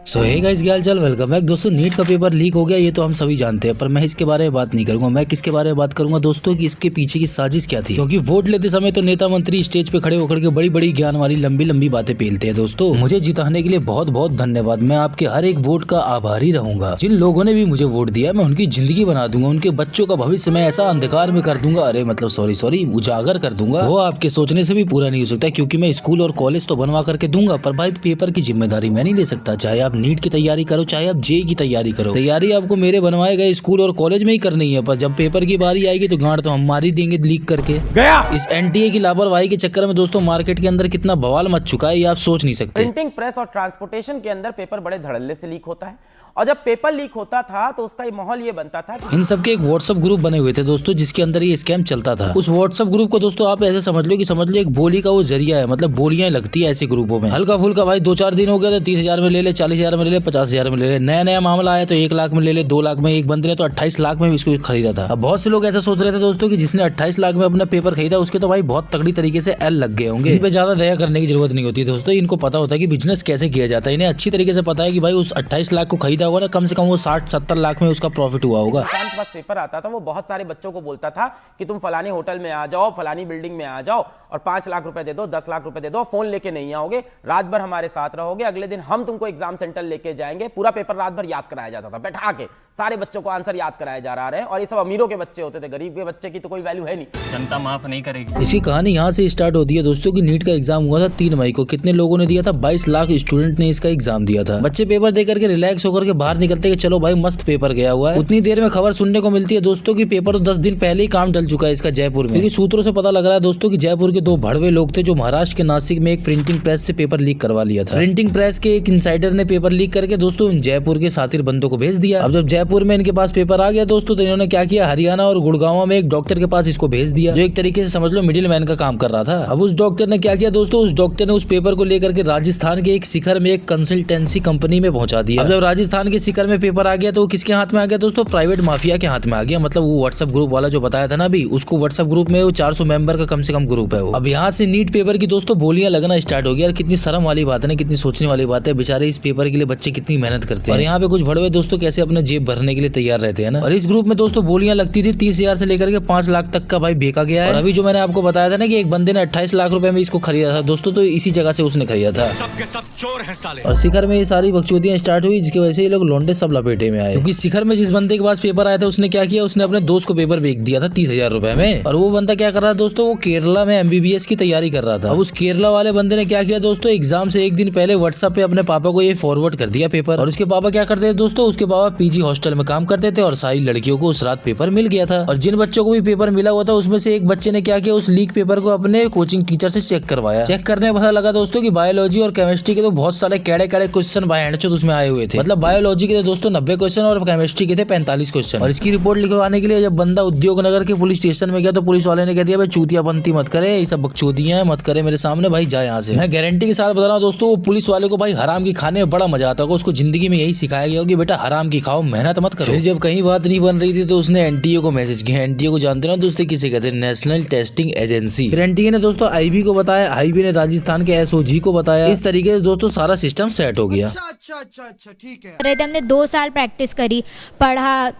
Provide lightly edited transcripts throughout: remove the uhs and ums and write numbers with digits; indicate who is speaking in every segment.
Speaker 1: सो hey guys, क्या हाल चाल, welcome back. दोस्तों नीट का पेपर लीक हो गया, ये तो हम सभी जानते हैं, पर मैं इसके बारे में बात नहीं करूंगा। मैं किसके बारे में बात करूंगा दोस्तों कि इसके पीछे की साजिश क्या थी। क्योंकि वोट लेते समय तो नेता मंत्री स्टेज पे खड़े होकर के बड़ी बड़ी ज्ञान वाली लंबी लंबी बातें पेलते हैं। दोस्तों मुझे जिताने के लिए बहुत बहुत धन्यवाद। मैं आपके हर एक वोट का आभारी रहूंगा। जिन लोगों ने भी मुझे वोट दिया, मैं उनकी जिंदगी बना दूंगा, उनके बच्चों का भविष्य मैं ऐसा अंधकार में कर दूंगा, अरे मतलब सॉरी उजागर कर दूंगा। वो आपके सोचने से भी पूरा नहीं हो सकता, क्योंकि मैं स्कूल और कॉलेज तो बनवा करके दूंगा, पर भाई पेपर की जिम्मेदारी मैं नहीं ले सकता। चाहे आप नीट की तैयारी करो, चाहे आप जेईई की तैयारी करो, तैयारी आपको मेरे बनवाए गए स्कूल और कॉलेज में ही करनी है। पर जब पेपर की बारी आएगी तो गांड तो हम मार ही देंगे लीक करके। गया इस एनटीए की लापरवाही के चक्कर में दोस्तों मार्केट के अंदर कितना बवाल मच चुका है, ये आप सोच नहीं सकते।
Speaker 2: प्रिंटिंग प्रेस और ट्रांसपोर्टेशन के अंदर पेपर बड़े धड़ल्ले से लीक होता है, और जब पेपर लीक होता था तो उसका माहौल ये बनता था कि
Speaker 1: इन सबके एक व्हाट्सएप ग्रुप बने हुए थे दोस्तों, जिसके अंदर ये स्कैम चलता था। उस व्हाट्सएप ग्रुप को दोस्तों आप ऐसे समझ लो एक बोली का वो जरिया है, मतलब बोलियां लगती है ऐसे ग्रुपों में। हल्का फुल्का भाई 2-4 दिन हो गया तो 30,000 में ले ले, 40,000 में ले ले, 50,000 में ले ले। नया नया मामला आया तो 1 लाख में ले ले, 2 लाख में। एक बंदे ने तो 28 लाख में भी इसको खरीदा था। अब बहुत से लोग ऐसा सोच रहे थे दोस्तों कि जिसने 28 लाख में अपना पेपर खरीदा उसके तो भाई बहुत तगड़ी तरीके से एल लग गए होंगे। इन पे ज्यादा दया करने की जरूरत नहीं होती दोस्तों, इनको पता होता है कि बिजनेस कैसे किया जाता है। इन्हें अच्छी तरीके से पता है कि भाई उस 28 लाख को खरीदा होगा ना, कम से कम वो 60-70 लाख में उसका प्रॉफिट हुआ होगा।
Speaker 2: किसान के पास पेपर आता था, वो बहुत सारे बच्चों को बोलता था कि तुम फलानी होटल में आ जाओ, फलानी बिल्डिंग में आ जाओ, और 5 लाख रुपए दे दो, 10 लाख रुपए दे दो, फोन लेके नहीं आओगे, रात भर हमारे साथ रहोगे, अगले दिन हम तुमको एग्जाम सेंटर लेके जाएंगे। पूरा पेपर रात भर याद कराया जाता था, बैठा के सारे बच्चों को आंसर याद कराया जा रहा है। और ये सब अमीरों के बच्चे होते थे, गरीब के बच्चे की तो कोई वैल्यू है नहीं,
Speaker 3: जनता माफ नहीं करेगी।
Speaker 1: इसकी कहानी यहाँ से स्टार्ट होती है दोस्तों कि नीट का एग्जाम हुआ था 3 मई को। कितने लोगों ने दिया था? 22 लाख स्टूडेंट ने इसका एग्जाम दिया था। बच्चे पेपर दे करके रिलैक्स होकर के बाहर निकलते कि चलो भाई मस्त पेपर गया हुआ है। उतनी देर में खबर सुनने को मिलती है दोस्तों कि पेपर तो 10 दिन पहले ही काम टल चुका है इसका जयपुर में। क्योंकि सूत्रों से पता लग रहा है दोस्तों कि जयपुर के 2 भड़वे लोग थे जो महाराष्ट्र के नासिक में एक प्रिंटिंग प्रेस से पेपर लीक करवा लिया था। प्रिंटिंग प्रेस के एक इनसाइडर ने पेपर लीक करके दोस्तों जयपुर के सातिर बंदों को भेज दिया। अब जब जयपुर में इनके पास पेपर आ गया दोस्तों, तो इन्होंने क्या किया, हरियाणा और गुड़गांव में एक डॉक्टर के पास इसको भेज दिया, जो एक तरीके से समझ लो मिडिल मैन का काम कर रहा था। अब उस डॉक्टर ने क्या किया दोस्तों, उस डॉक्टर ने उस पेपर को लेकर के राजस्थान के एक शिखर में एक कंसल्टेंसी कंपनी में पहुंचा दिया। अब जब राजस्थान के शिखर में पेपर आ गया तो किसके हाथ में आ गया दोस्तों? प्राइवेट माफिया के हाथ में आ गया। मतलब वो व्हाट्सएप ग्रुप वाला जो बताया था ना अभी, उसको व्हाट्सएप ग्रुप में वो 400 मेंबर का कम से कम ग्रुप है वो। अब यहाँ से नीट पेपर की दोस्तों बोलियां लगना स्टार्ट हो गया। और कितनी शर्म वाली बात है ना, कितनी सोचने वाली बात है। बेचारे इस पेपर के लिए बच्चे कितनी मेहनत करते हैं, और यहाँ पे कुछ भड़वे दोस्तों कैसे अपने जेब भरने के लिए तैयार रहते हैं ना। और इस ग्रुप में दोस्तों बोलियां लगती थी 30,000 से लेकर के 5 लाख तक का भाई बेचा गया है। और अभी जो मैंने आपको बताया था ना कि एक बंदे ने 28 लाख रुपए में इसको खरीदा था दोस्तों, तो इसी जगह से उसने खरीदा था।
Speaker 3: सबके सब चोर हैं साले।
Speaker 1: और शिखर में ये सारी बकचोदियां स्टार्ट हुई, जिसकी वजह से ये लोग लौंडे सब लपेटे में आए। क्योंकि शिखर में जिस बंदे के पास पेपर आया था उसने क्या किया, उसने अपने दोस्त को पेपर बेच दिया था 30,000 रुपए में। और वो बंदा क्या कर रहा था दोस्तों, वो केरला में MBBS की तैयारी कर रहा था। अब उस केरला वाले बंदे ने क्या किया दोस्तों, एग्जाम से एक दिन पहले व्हाट्सएप पे अपने पापा को ये फॉरवर्ड कर दिया पेपर। और उसके पापा क्या करते थे दोस्तों, उसके पापा PG हॉस्टल में काम करते थे, और सारी लड़कियों को उस रात पेपर मिल गया था। और जिन बच्चों को भी पेपर मिला हुआ था उसमें से एक बच्चे ने क्या किया, उस लीक पेपर को अपने कोचिंग टीचर से चेक करवाया। चेक करने में पता लगा दोस्तों कि बायोलॉजी और केमिस्ट्री के तो बहुत सारे कैड़े क्वेश्चन बायचोद उसमें आए हुए थे। मतलब बायोलॉजी के दोस्तों 90 क्वेश्चन और केमिस्ट्री के थे 45 क्वेश्चन। और इसकी रिपोर्ट लिखवाने के लिए जब बंदा उद्योग नगर के पुलिस स्टेशन में गया तो पुलिस वाले ने कह दिया भाई चूतियापंती मत करे, ये सब बकचोदियां मत करे मेरे सामने, भाई जा यहाँ से। मैं गारंटी के साथ बता रहा हूँ दोस्तों, वो पुलिस वाले को भाई हराम की खाने में बड़ा मजा आता होगा। उसको जिंदगी में यही सिखाया गया होगा कि बेटा हराम की खाओ, मेहनत मत करो। फिर जब कहीं बात नहीं बन रही थी तो उसने एनटीए को मैसेज किया। एनटीए को जानते ना दोस्तों किसे कहते हैं, नेशनल टेस्टिंग एजेंसी। फिर एनटीए ने दोस्तों IB को बताया, IB ने राजस्थान के SOG को बताया। इस तरीके से दोस्तों सारा सिस्टम सेट हो गया।
Speaker 4: अच्छा ठीक है। हमने 2 साल प्रैक्टिस करी, पढ़ा,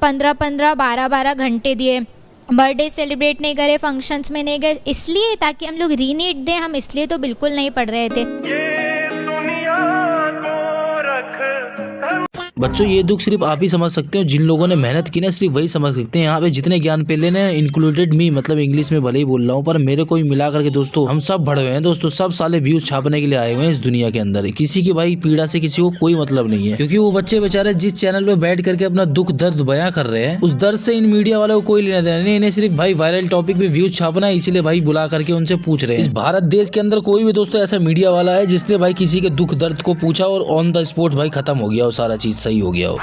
Speaker 4: 15-15, 12-12 घंटे दिए, बर्थडे सेलिब्रेट नहीं करे, फंक्शंस में नहीं गए, इसलिए ताकि हम लोग रीनीट दें। हम इसलिए तो बिल्कुल नहीं पढ़ रहे थे।
Speaker 1: बच्चों ये दुख सिर्फ आप ही समझ सकते हो, जिन लोगों ने मेहनत की ना सिर्फ वही समझ सकते हैं। यहाँ पे जितने ज्ञान पेले ने इंक्लूडेड मी, मतलब इंग्लिश में भले ही बोल रहा हूँ पर मेरे को ही मिला करके दोस्तों हम सब भड़े हुए हैं दोस्तों। सब साले व्यूज छापने के लिए आए हुए हैं इस दुनिया के अंदर। किसी की भाई पीड़ा से किसी को कोई मतलब नहीं है, क्योंकि वो बच्चे बेचारे जिस चैनल पे बैठ करके अपना दुख दर्द बयां कर रहे हैं, उस दर्द से इन मीडिया वालों को कोई लेना देना नहीं। इन्हें सिर्फ भाई वायरल टॉपिक पे व्यूज छापना है, इसलिए भाई बुला करके उनसे पूछ रहे हैं। इस भारत देश के अंदर कोई भी दोस्तों ऐसा मीडिया वाला है जिसने भाई किसी के दुख दर्द को पूछा और ऑन द स्पॉट भाई खत्म हो गया और सारा चीज सही हो गया हो।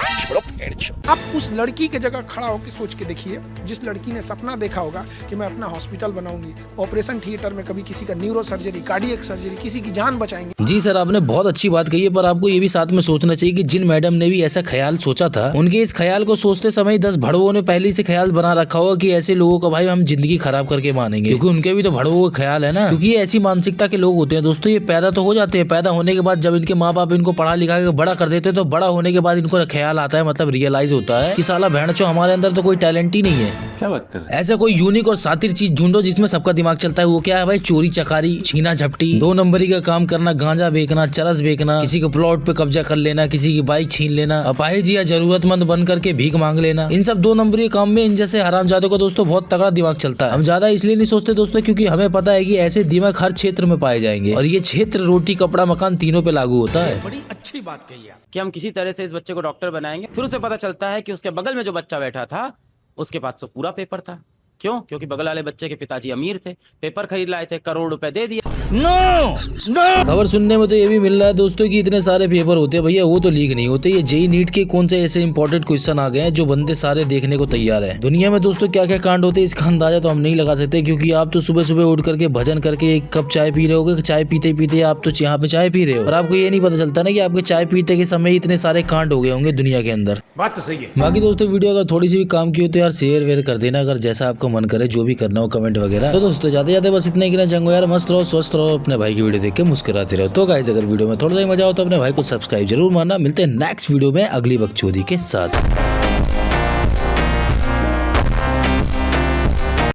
Speaker 5: आप उस लड़की के जगह खड़ा होकर सोच के देखिए, जिस लड़की ने सपना देखा होगा कि मैं अपना हॉस्पिटल बनाऊंगी, ऑपरेशन थिएटर में कभी किसी का न्यूरो सर्जरी, कार्डियक सर्जरी, किसी की जान बचाएंगे।
Speaker 1: जी सर, आपने बहुत अच्छी बात कही है, पर आपको ये भी साथ में सोचना चाहिए कि जिन मैडम ने भी ऐसा ख्याल सोचा था, उनके इस ख्याल को सोचते समय 10 भड़वों ने पहले से ख्याल बना रखा होगा कि ऐसे लोगों का भाई हम जिंदगी खराब करके मानेंगे, क्योंकि उनके भी तो भड़वों का ख्याल है ना। क्योंकि ये ऐसी मानसिकता के लोग होते हैं दोस्तों, ये पैदा तो हो जाते हैं, पैदा होने के बाद जब इनके माँ बाप इनको पढ़ा लिखा के बड़ा कर देते हैं, तो बड़ा होने के बाद इनको ख्याल आता है, मतलब रियलाइज होता है कि साला भैंचो हमारे अंदर तो कोई टैलेंट ही नहीं है।
Speaker 3: क्या बात कर रहे
Speaker 1: ऐसा कोई यूनिक और सातिर चीज ढूंढो जिसमें सबका दिमाग चलता है। वो क्या है भाई? चोरी चकारी, छीना झपटी, 2 नंबरी का काम करना, गांजा बेचना, चरस बेचना, किसी के प्लॉट पे कब्जा कर लेना, किसी की बाइक छीन लेना, अपाहिज या जरूरतमंद बन करके भीख मांग लेना। इन सब 2 नंबरी काम में इन जैसे हरामजादों का दोस्तों बहुत तगड़ा दिमाग चलता है। हम ज्यादा इसलिए नहीं सोचते दोस्तों, क्योंकि हमें पता है कि ऐसे दिमाग हर क्षेत्र में पाए जाएंगे, और ये क्षेत्र रोटी कपड़ा मकान तीनों पे लागू होता है।
Speaker 2: बड़ी अच्छी बात कही है कि हम किसी तरह से इस बच्चे को डॉक्टर बनाएंगे। फिर उसे पता चलता है कि उसके बगल में जो बच्चा बैठा था उसके पास तो पूरा पेपर था। क्यों? क्योंकि बगल वाले बच्चे के पिताजी अमीर थे, पेपर खरीद लाए थे, करोड़ रुपए दे दिए।
Speaker 1: खबर सुनने में तो ये भी मिल रहा है दोस्तों कि इतने सारे पेपर होते हैं भैया, वो तो लीक नहीं होते। ये जेई नीट के कौन से ऐसे इंपॉर्टेंट क्वेश्चन आ गए हैं जो बंदे सारे देखने को तैयार है। दुनिया में दोस्तों क्या क्या कांड होते हैं इसका अंदाजा तो हम नहीं लगा सकते, क्योंकि आप तो सुबह सुबह उठ करके भजन करके 1 कप चाय पी रहे होगे, चाय पीते पीते आप तो यहाँ पे चाय पी रहे हो, और आपको ये नहीं पता चलता ना कि आपके चाय पीते के समय इतने सारे कांड हो गए होंगे दुनिया के अंदर।
Speaker 3: बात तो सही है।
Speaker 1: बाकी दोस्तों वीडियो अगर थोड़ी सी भी काम की हो तो यार शेयर वेयर कर देना, अगर जैसा आपका मन करे, जो भी करना हो कमेंट वगैरह। तो दोस्तों जाते जाते बस इतना ही कहना चाहूंगा यार, मस्त रहो, स्वस्थ रहो, अपने भाई की वीडियो देख के मुस्कुराते रहो। तो गाइस अगर वीडियो में थोड़ा सा मजा हो तो अपने भाई को सब्सक्राइब जरूर मारना। मिलते हैं नेक्स्ट वीडियो में अगली बकचोदी के साथ।